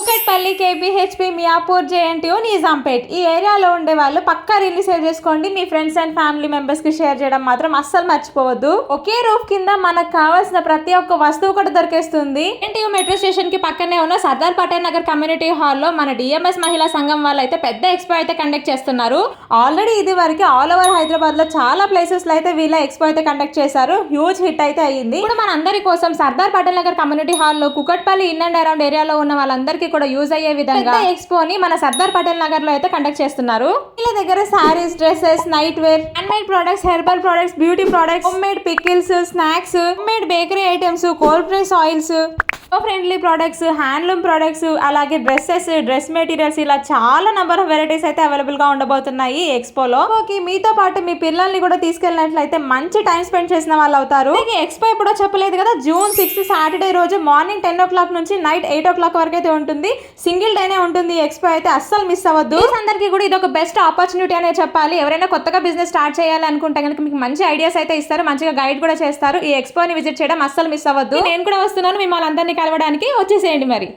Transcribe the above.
Kukatpally, కేపీహెచ్పి, Miyapur, JNTU, Nizampet ఈ ఏరియాలో ఉండే వాళ్ళు పక్కా రీల్ సేవ్ చేసుకోండి. మీ ఫ్రెండ్స్ అండ్ ఫ్యామిలీ మెంబర్స్ కి షేర్ చేయడం మాత్రం అస్సలు మర్చిపోవద్దు. ఒకే రూఫ్ కింద మనకు కావాల్సిన ప్రతి ఒక్క వస్తువు కూడా దొరికేస్తుంది. జేఎన్టీయూ మెట్రో స్టేషన్ కి పక్కనే ఉన్న సర్దార్ పటేల్ నగర్ కమ్యూనిటీ హాల్లో మన డిఎంఎస్ మహిళా సంఘం వాళ్ళు అయితే పెద్ద ఎక్స్పో అయితే కండక్ట్ చేస్తున్నారు. ఆల్రెడీ ఇది వరకు ఆల్ ఓవర్ హైదరాబాద్ లో చాలా ప్లేసెస్ లో అయితే వీళ్ళ ఎక్స్పో అయితే కండక్ట్ చేశారు. హ్యూజ్ హిట్ అయితే అయ్యింది. ఇప్పుడు మన అందరి కోసం సర్దార్ పటేల్ నగర్ కమ్యూనిటీ హాల్లో కుకట్పల్లి ఇన్ అండ్ అరౌండ్ ఏరియాలో ఉన్న వాళ్ళందరికీ కూడా యూజ్ అయ్యే విధంగా ఎక్స్పోని మన సర్దార్ పటేల్ నగర్ లో అయితే కండక్ట్ చేస్తున్నారు. వీళ్ళ దగ్గర saris, dresses, night wear, hand made products, herbal products, beauty products, home made pickles, snacks, home made bakery items, cold press oils, friendly products, handloom products, అలాగే డ్రెస్సెస్, డ్రెస్ మెటీరియల్స్ ఇలా చాలా నెంబర్ ఆఫ్ వెరైటీస్ అయితే available గా ఉండబోతున్నాయి ఈ ఎక్స్పోలో. Okay, మీతో పాటు మీ పిల్లల్ని కూడా తీసుకెళ్ళినట్లయితే మంచి టైం స్పెండ్ చేసిన వాళ్ళు అవుతారు. ఎక్స్పో ఎప్పుడో చెప్పలేదు కదా, June 6 సాటర్డే రోజు మార్నింగ్ 10 o'clock నుంచి నైట్ 8 o'clock వరకు అయితే ఉంటుంది. సింగిల్ డేనే ఉంటుంది ఈ ఎక్స్పో అయితే, అస్సలు మిస్ అవ్వద్దు. అందరికీ కూడా ఇది ఒక బెస్ట్ ఆపర్చునిటీ అనే చెప్పాలి. ఎవరైనా కొత్తగా బిజినెస్ స్టార్ట్ చేయాలి అనుకుంటే కనుక మీకు మంచి ఐడియాస్ అయితే ఇస్తారు, మంచిగా గైడ్ కూడా చేస్తారు. ఈ ఎక్స్పోని విజిట్ చేయడం అస్సలు మిస్ అవ్వద్దు. నేను కూడా వస్తున్నాను మిమ్మల్ని అందరినీ కలవడానికి, వచ్చేసేయండి మరి.